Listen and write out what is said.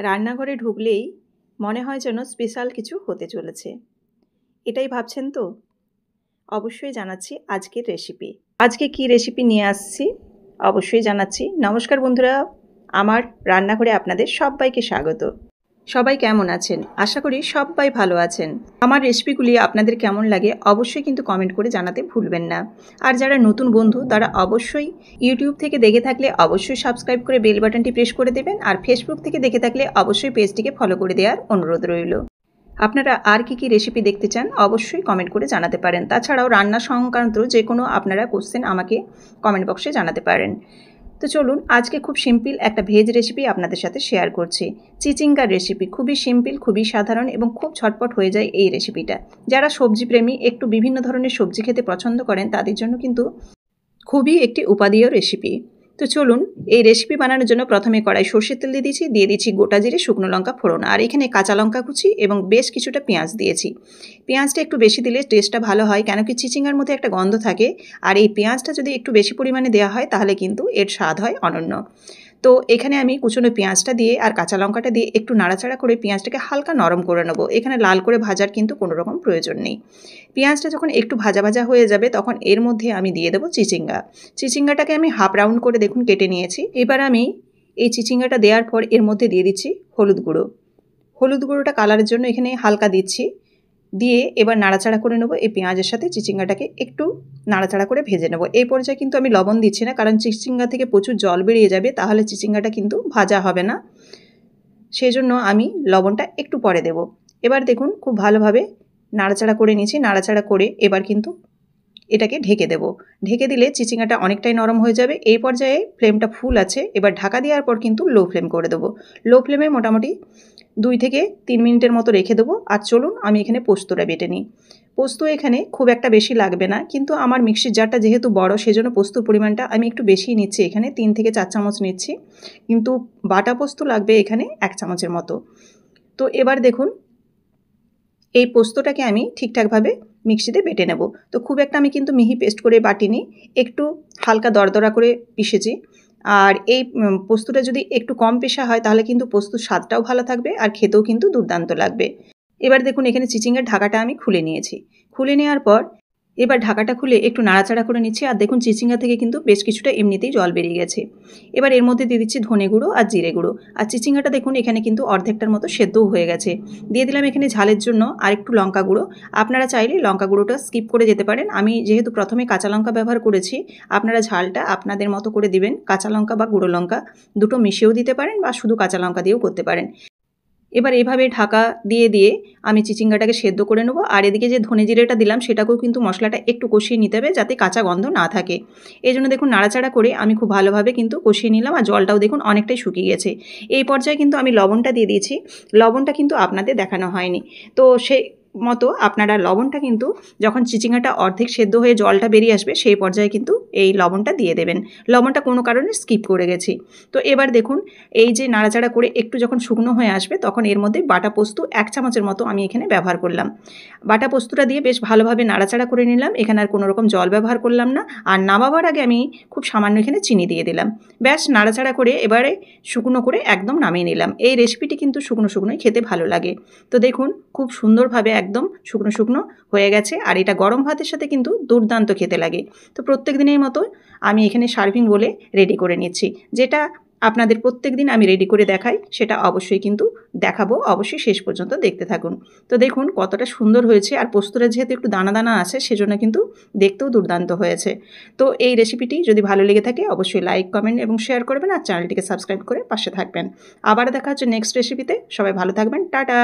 রান্নাঘরে ঢুকলেই মনে হয় যেন স্পেশাল কিছু হতে চলেছে। এটাই ভাবছেন তো? অবশ্যই জানাচ্ছি আজকের রেসিপি। আজকে কি রেসিপি নিয়ে আসছি অবশ্যই জানাচ্ছি। নমস্কার বন্ধুরা, আমার রান্নাঘরে আপনাদের সবাইকে স্বাগত। সবাই কেমন আছেন? আশা করি সবাই ভালো আছেন। আমার রেসিপিগুলি আপনাদের কেমন লাগে অবশ্যই কিন্তু কমেন্ট করে জানাতে ভুলবেন না। আর যারা নতুন বন্ধু তারা অবশ্যই ইউটিউব থেকে দেখে থাকলে অবশ্যই সাবস্ক্রাইব করে বেল বাটনটি প্রেস করে দেবেন, আর ফেসবুক থেকে দেখে থাকলে অবশ্যই পেজটিকে ফলো করে দেওয়ার অনুরোধ রইল। আপনারা আর কি রেসিপি দেখতে চান অবশ্যই কমেন্ট করে জানাতে পারেন। তাছাড়াও রান্না সংক্রান্ত যে কোনো আপনারা কোশ্চেন আমাকে কমেন্ট বক্সে জানাতে পারেন। তো চলুন, আজকে খুব সিম্পল একটা ভেজ রেসিপি আপনাদের সাথে শেয়ার করছি। চিচিঙ্গার রেসিপি খুবই সিম্পল, খুবই সাধারণ এবং খুব ঝটপট হয়ে যায় এই রেসিপিটা। যারা সবজি প্রেমী, একটু বিভিন্ন ধরনের সবজি খেতে পছন্দ করেন, তাদের জন্য কিন্তু খুবই একটি উপাদেয় রেসিপি। তো চলুন, এই রেসিপি বানানোর জন্য প্রথমে কড়াই সর্ষের তেল দিয়ে দিচ্ছি গোটা জিরে, শুকনো লঙ্কা ফোড়ন, আর এখানে কাঁচা লঙ্কা কুচি এবং বেশ কিছুটা পেঁয়াজ দিয়েছি। পেঁয়াজটা একটু বেশি দিলে টেস্টটা ভালো হয়, কেন কি চিচিঙ্গার মধ্যে একটা গন্ধ থাকে, আর এই পেঁয়াজটা যদি একটু বেশি পরিমাণে দেওয়া হয় তাহলে কিন্তু এর স্বাদ হয় অনন্য। তো এখানে আমি কুচনো পেঁয়াজটা দিয়ে আর কাঁচা লঙ্কাটা দিয়ে একটু নাড়াচাড়া করে পেঁয়াজটাকে হালকা নরম করে নেব। এখানে লাল করে ভাজার কিন্তু কোনো রকম প্রয়োজন নেই। পেঁয়াজটা যখন একটু ভাজা ভাজা হয়ে যাবে তখন এর মধ্যে আমি দিয়ে দেবো চিচিঙ্গাটাকে আমি হাফ রাউন্ড করে দেখুন কেটে নিয়েছি। এবার আমি এই চিচিঙ্গাটা দেওয়ার পর এর মধ্যে দিয়ে দিচ্ছি হলুদ গুঁড়োটা কালারের জন্য এখানে হালকা দিচ্ছি। দিয়ে এবার নাড়াচাড়া করে নেবো। এই পেঁয়াজের সাথে চিচিঙ্গাটাকে একটু নাড়াচাড়া করে ভেজে নেবো। এই পর্যায়ে কিন্তু আমি লবণ দিচ্ছি না, কারণ চিচিঙ্গা থেকে প্রচুর জল বেরিয়ে যাবে, তাহলে চিচিঙ্গাটা কিন্তু ভাজা হবে না। সেই জন্য আমি লবণটা একটু পরে দেব। এবার দেখুন খুব ভালোভাবে নাড়াচাড়া করে নিয়েছি। নাড়াচাড়া করে এবার কিন্তু এটাকে ঢেকে দেব। ঢেকে দিলে চিচিঙ্গাটা অনেকটাই নরম হয়ে যাবে। এই পর্যায়ে ফ্লেমটা ফুল আছে, এবার ঢাকা দেওয়ার পর কিন্তু লো ফ্লেম করে দেবো। লো ফ্লেমে মোটামুটি 2 থেকে 3 মিনিটের মতো রেখে দেবো। আর চলুন আমি এখানে পোস্তটা বেটে নিই। পোস্ত এখানে খুব একটা বেশি লাগবে না, কিন্তু আমার মিক্সির জারটা যেহেতু বড় সেজন্য পোস্তর পরিমাণটা আমি একটু বেশিই নিচ্ছি। এখানে 3 থেকে 4 চামচ নিচ্ছি, কিন্তু বাটা পোস্ত লাগবে এখানে 1 চামচের মতো। তো এবার দেখুন এই পোস্তটাকে আমি ঠিকঠাকভাবে মিক্সিতে বেটে নেব। তো খুব একটা আমি কিন্তু মিহি পেস্ট করে বাটিনি, একটু হালকা দরদরা করে পিষেছি। আর এই পোস্তটা যদি একটু কম পেশা হয় তাহলে কিন্তু পোস্তর স্বাদটাও ভালো থাকবে আর খেতেও কিন্তু দুর্দান্ত লাগবে। এবার দেখুন এখানে চিচিঙ্গার ঢাকাটা আমি খুলে নিয়েছি। খুলে নেওয়ার পর এবার ঢাকাটা খুলে একটু নাড়াচাড়া করে নিচ্ছি। আর দেখুন চিচিঙ্গা থেকে কিন্তু বেশ কিছুটা এমনিতেই জল বেরিয়ে গেছে। এবার এর মধ্যে দিয়ে দিচ্ছি ধনে গুঁড়ো আর জিরে গুঁড়ো। আর চিচিঙ্গাটা দেখুন এখানে কিন্তু অর্ধেকটার মতো সেদ্ধও হয়ে গেছে। দিয়ে দিলাম এখানে ঝালের জন্য আর একটু লঙ্কা গুঁড়ো। আপনারা চাইলে লঙ্কা গুঁড়োটা স্কিপ করে যেতে পারেন। আমি যেহেতু প্রথমে কাঁচা লঙ্কা ব্যবহার করেছি, আপনারা ঝালটা আপনাদের মতো করে দিবেন। কাঁচা লঙ্কা বা গুঁড়ো লঙ্কা দুটো মিশিয়েও দিতে পারেন বা শুধু কাঁচা লঙ্কা দিয়েও করতে পারেন। এবার এভাবে ঢাকা দিয়ে আমি চিচিঙ্গাটাকে সেদ্ধ করে নেবো। আর এদিকে যে ধনে জিরেটা দিলাম সেটাকেও কিন্তু মশলাটা একটু কষিয়ে নিতে হবে, যাতে কাঁচা গন্ধ না থাকে। এই জন্য দেখুন নাড়াচাড়া করে আমি খুব ভালোভাবে কিন্তু কষিয়ে নিলাম। আর জলটাও দেখুন অনেকটাই শুকিয়ে গেছে। এই পর্যায়ে কিন্তু আমি লবণটা দিয়ে দিয়েছি। লবণটা কিন্তু আপনাদের দেখানো হয়নি, তো সেই মতো আপনারা লবণটা কিন্তু যখন চিচিঙ্গাটা অর্ধেক সেদ্ধ হয়ে জলটা বেরিয়ে আসবে সেই পর্যায়ে কিন্তু এই লবণটা দিয়ে দেবেন। লবণটা কোনো কারণে স্কিপ করে গেছি। তো এবার দেখুন এই যে নাড়াচাড়া করে একটু যখন শুকনো হয়ে আসবে তখন এর মধ্যে বাটা পোস্ত 1 চামচের মতো আমি এখানে ব্যবহার করলাম। বাটা পোস্তটা দিয়ে বেশ ভালোভাবে নাড়াচাড়া করে নিলাম। এখানে আর কোনো রকম জল ব্যবহার করলাম না। আর নামাবার আগে আমি খুব সামান্য এখানে চিনি দিয়ে দিলাম। ব্যাস নাড়াচাড়া করে এবারে শুকনো করে একদম নামিয়ে নিলাম। এই রেসিপিটি কিন্তু শুকনো শুকনোই খেতে ভালো লাগে। তো দেখুন খুব সুন্দরভাবে একদম শুকনো শুকনো হয়ে গেছে, আর এটা গরম ভাতের সাথে কিন্তু দুর্দান্ত খেতে লাগে। তো প্রত্যেক দিনের মতো আমি এখানে সার্ভিং বলে রেডি করে নিচ্ছি। যেটা আপনাদের প্রত্যেক দিন আমি রেডি করে দেখাই সেটা অবশ্যই কিন্তু দেখাবো, অবশ্যই শেষ পর্যন্ত দেখতে থাকুন। তো দেখুন কতটা সুন্দর হয়েছে, আর পোস্তটা যেহেতু একটু দানা দানা আছে সেজন্য কিন্তু দেখতেও দুর্দান্ত হয়েছে। তো এই রেসিপিটি যদি ভালো লেগে থাকে অবশ্যই লাইক, কমেন্ট এবং শেয়ার করবেন, আর চ্যানেলটিকে সাবস্ক্রাইব করে পাশে থাকবেন। আবার দেখা হচ্ছে নেক্সট রেসিপিতে। সবাই ভালো থাকবেন, টাটা।